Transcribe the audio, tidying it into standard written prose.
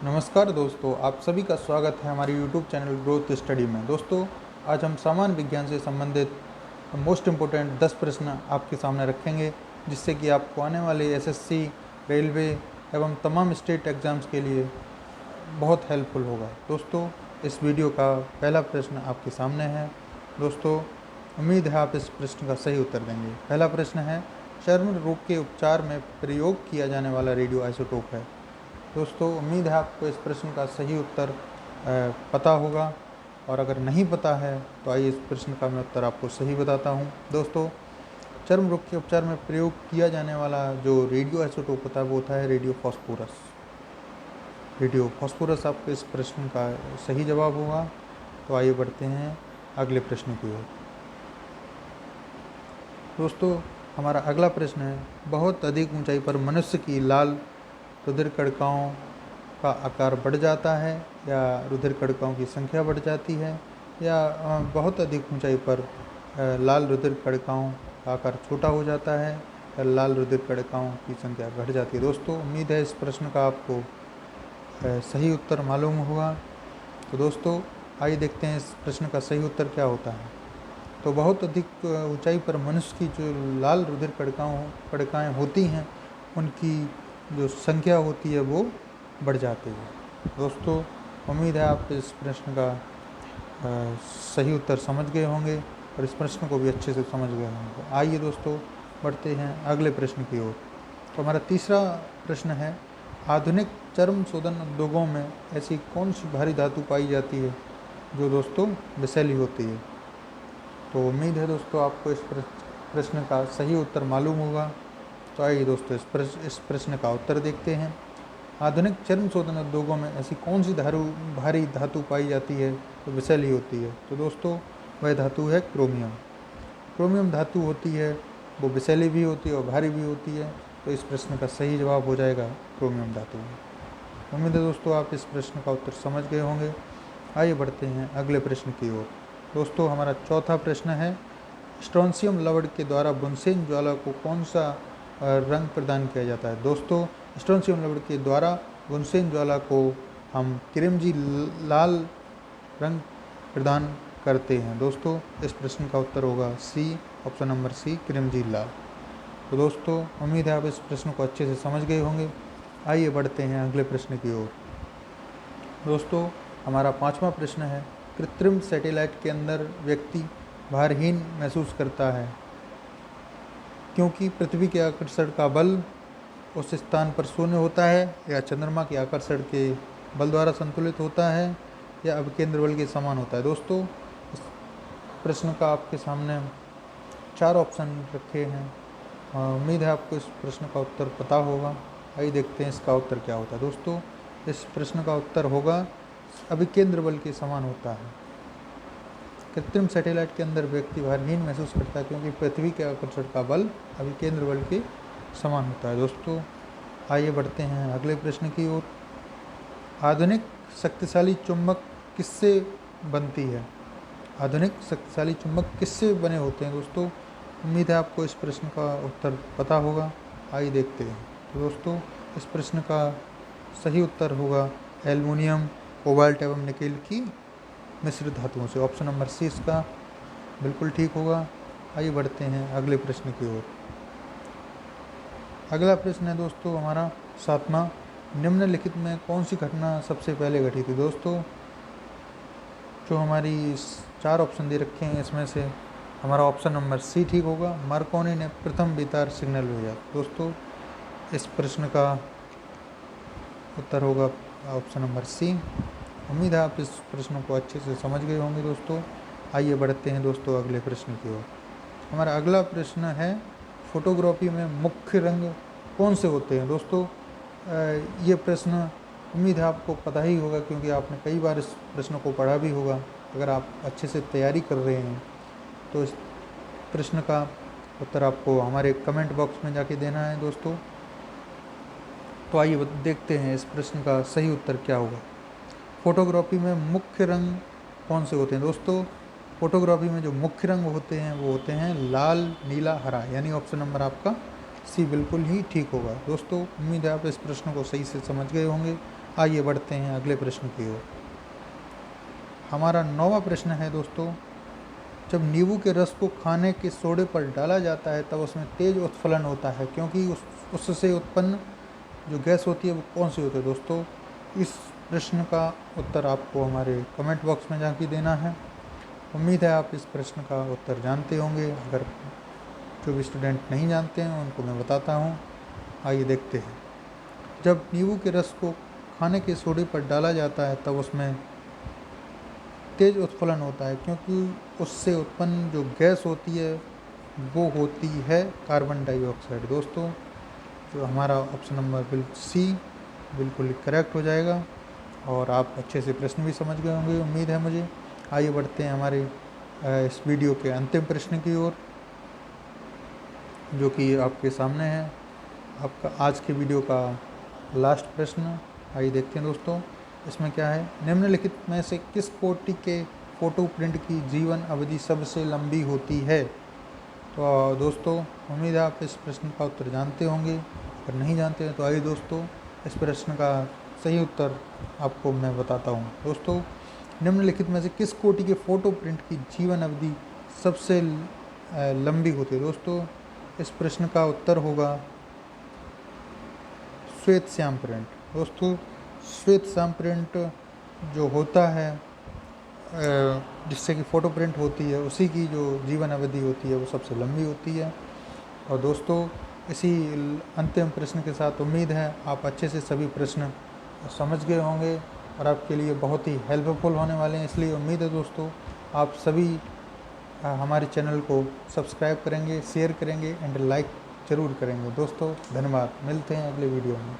नमस्कार दोस्तों, आप सभी का स्वागत है हमारे YouTube चैनल ग्रोथ स्टडी में। दोस्तों, आज हम सामान्य विज्ञान से संबंधित मोस्ट इम्पोर्टेंट 10 प्रश्न आपके सामने रखेंगे, जिससे कि आपको आने वाले एसएससी, रेलवे एवं तमाम स्टेट एग्ज़ाम्स के लिए बहुत हेल्पफुल होगा। दोस्तों, इस वीडियो का पहला प्रश्न आपके सामने है। दोस्तों, उम्मीद है आप इस प्रश्न का सही उत्तर देंगे। पहला प्रश्न है, चर्म रोग के उपचार में प्रयोग किया जाने वाला रेडियो आइसोटोप है। दोस्तों, उम्मीद है आपको इस प्रश्न का सही उत्तर पता होगा, और अगर नहीं पता है तो आइए इस प्रश्न का मैं उत्तर आपको सही बताता हूं। दोस्तों, चर्म रोग के उपचार में प्रयोग किया जाने वाला जो रेडियो आइसोटोप होता है वो होता है रेडियो फास्फोरस। रेडियो फास्फोरस आपके इस प्रश्न का सही जवाब होगा। तो आइए बढ़ते हैं अगले प्रश्न की ओर। दोस्तों, हमारा अगला प्रश्न है, बहुत अधिक ऊंचाई पर मनुष्य की लाल रुधिर कणिकाओं का आकार बढ़ जाता है, या रुधिर कणिकाओं की संख्या बढ़ जाती है, या बहुत अधिक ऊंचाई पर लाल रुधिर कणिकाओं का आकार छोटा हो जाता है, या लाल रुधिर कणिकाओं की संख्या घट जाती है। दोस्तों, उम्मीद है इस प्रश्न का आपको सही उत्तर मालूम होगा। तो दोस्तों, आइए देखते हैं इस प्रश्न का सही उत्तर क्या होता है। तो बहुत अधिक ऊंचाई पर मनुष्य की जो लाल रुधिर कणिकाएँ होती हैं, उनकी जो संख्या होती है वो बढ़ जाती है। दोस्तों, उम्मीद है आप इस प्रश्न का सही उत्तर समझ गए होंगे और इस प्रश्न को भी अच्छे से समझ गए होंगे। आइए दोस्तों, बढ़ते हैं अगले प्रश्न की ओर। तो हमारा तीसरा प्रश्न है, आधुनिक चर्म शोधन उद्योगों में ऐसी कौन सी भारी धातु पाई जाती है जो दोस्तों विषैली होती है। तो उम्मीद है दोस्तों आपको इस प्रश्न का सही उत्तर मालूम होगा। तो आइए दोस्तों इस प्रश्न का उत्तर देखते हैं। आधुनिक चर्म शोधन उद्योगों में ऐसी कौन सी भारी धातु पाई जाती है जो विषैली होती है। तो दोस्तों, वह धातु है क्रोमियम। क्रोमियम धातु होती है, वो विषैली भी होती है और भारी भी होती है। तो इस प्रश्न का सही जवाब हो जाएगा क्रोमियम धातु। उम्मीद है दोस्तों आप इस प्रश्न का उत्तर समझ गए होंगे। आइए बढ़ते हैं अगले प्रश्न की ओर। दोस्तों, हमारा चौथा प्रश्न है, स्ट्रोंशियम लवण के द्वारा बुनसेन ज्वाला को कौन सा रंग प्रदान किया जाता है। दोस्तों, स्ट्रोंशियम लवण के द्वारा बुनसेन ज्वाला को हम क्रिमजी लाल रंग प्रदान करते हैं। दोस्तों, इस प्रश्न का उत्तर होगा सी, ऑप्शन नंबर सी, क्रिमजी लाल। तो दोस्तों, उम्मीद है आप इस प्रश्न को अच्छे से समझ गए होंगे। आइए बढ़ते हैं अगले प्रश्न की ओर। दोस्तों, हमारा पांचवा प्रश्न है, कृत्रिम सैटेलाइट के अंदर व्यक्ति भारहीन महसूस करता है क्योंकि पृथ्वी के आकर्षण का बल उस स्थान पर शून्य होता है, या चंद्रमा के आकर्षण के बल द्वारा संतुलित होता है, या अभिकेंद्र बल के समान होता है। दोस्तों, इस प्रश्न का आपके सामने 4 ऑप्शन रखे हैं। उम्मीद है आपको इस प्रश्न का उत्तर पता होगा। आइए देखते हैं इसका उत्तर क्या होता है। दोस्तों, इस प्रश्न का उत्तर होगा अभिकेंद्र बल के समान होता है। कृत्रिम सैटेलाइट के अंदर व्यक्ति भारहीन महसूस करता है क्योंकि पृथ्वी के आकर्षण का बल अभिकेंद्र बल के समान होता है। दोस्तों, आइए बढ़ते हैं अगले प्रश्न की ओर। आधुनिक शक्तिशाली चुंबक किससे बनती है। आधुनिक शक्तिशाली चुंबक किससे बने होते हैं। दोस्तों, उम्मीद है आपको इस प्रश्न का उत्तर पता होगा। आइए देखते हैं। तो दोस्तों, इस प्रश्न का सही उत्तर होगा एल्युमिनियम, कोबाल्ट एवं निकेल की मिश्रित धातुओं से। ऑप्शन नंबर सी इसका बिल्कुल ठीक होगा। आइए बढ़ते हैं अगले प्रश्न की ओर। अगला प्रश्न है दोस्तों हमारा सातवां, निम्नलिखित में कौन सी घटना सबसे पहले घटी थी। दोस्तों, जो हमारी 4 ऑप्शन दे रखे हैं इसमें से हमारा ऑप्शन नंबर सी ठीक होगा। मार्कोनी ने प्रथम बेतार सिग्नल भेजा। दोस्तों, इस प्रश्न का उत्तर होगा ऑप्शन नंबर सी। उम्मीद है आप इस प्रश्न को अच्छे से समझ गए होंगे। दोस्तों, आइए बढ़ते हैं दोस्तों अगले प्रश्न की ओर। हमारा अगला प्रश्न है, फोटोग्राफी में मुख्य रंग कौन से होते हैं। दोस्तों, ये प्रश्न उम्मीद है आपको पता ही होगा क्योंकि आपने कई बार इस प्रश्न को पढ़ा भी होगा। अगर आप अच्छे से तैयारी कर रहे हैं तो इस प्रश्न का उत्तर आपको हमारे कमेंट बॉक्स में जाके देना है। दोस्तों, तो आइए देखते हैं इस प्रश्न का सही उत्तर क्या होगा। फोटोग्राफी में मुख्य रंग कौन से होते हैं। दोस्तों, फोटोग्राफी में जो मुख्य रंग होते हैं वो होते हैं लाल, नीला, हरा, यानी ऑप्शन नंबर आपका सी बिल्कुल ही ठीक होगा। दोस्तों, उम्मीद है आप इस प्रश्न को सही से समझ गए होंगे। आइए बढ़ते हैं अगले प्रश्न की ओर। हमारा 9वां प्रश्न है दोस्तों, जब नींबू के रस को खाने के सोडे पर डाला जाता है तब उसमें तेज उत्फलन होता है, क्योंकि उससे उत्पन्न जो गैस होती है वो कौन सी होती है। दोस्तों इस प्रश्न का उत्तर आपको हमारे कमेंट बॉक्स में जाके देना है। उम्मीद है आप इस प्रश्न का उत्तर जानते होंगे। अगर जो भी स्टूडेंट नहीं जानते हैं उनको मैं बताता हूँ। आइए देखते हैं। जब नींबू के रस को खाने के सोडे पर डाला जाता है तब उसमें तेज उत्फलन होता है, क्योंकि उससे उत्पन्न जो गैस होती है वो होती है कार्बन डाइऑक्साइड। दोस्तों जो हमारा ऑप्शन नंबर सी बिल्कुल करेक्ट हो जाएगा और आप अच्छे से प्रश्न भी समझ गए होंगे, उम्मीद है मुझे। आइए बढ़ते हैं हमारे इस वीडियो के अंतिम प्रश्न की ओर, जो कि आपके सामने है, आपका आज के वीडियो का लास्ट प्रश्न। आइए देखते हैं दोस्तों इसमें क्या है। निम्नलिखित में से किस कोटि के फ़ोटो प्रिंट की जीवन अवधि सबसे लंबी होती है। तो दोस्तों उम्मीद है आप इस प्रश्न का उत्तर जानते होंगे। अगर नहीं जानते हैं तो आइए दोस्तों इस प्रश्न का सही उत्तर आपको मैं बताता हूँ। दोस्तों निम्नलिखित में से किस कोटि के फ़ोटो प्रिंट की जीवन अवधि सबसे लंबी होती है। दोस्तों इस प्रश्न का उत्तर होगा श्वेत श्याम प्रिंट। दोस्तों श्वेत श्याम प्रिंट जो होता है जिससे कि फ़ोटो प्रिंट होती है, उसी की जो जीवन अवधि होती है वो सबसे लंबी होती है। और दोस्तों इसी अंतिम प्रश्न के साथ उम्मीद है आप अच्छे से सभी प्रश्न समझ गए होंगे और आपके लिए बहुत ही हेल्पफुल होने वाले हैं। इसलिए उम्मीद है दोस्तों आप सभी हमारे चैनल को सब्सक्राइब करेंगे, शेयर करेंगे एंड लाइक ज़रूर करेंगे। दोस्तों धन्यवाद, मिलते हैं अगले वीडियो में।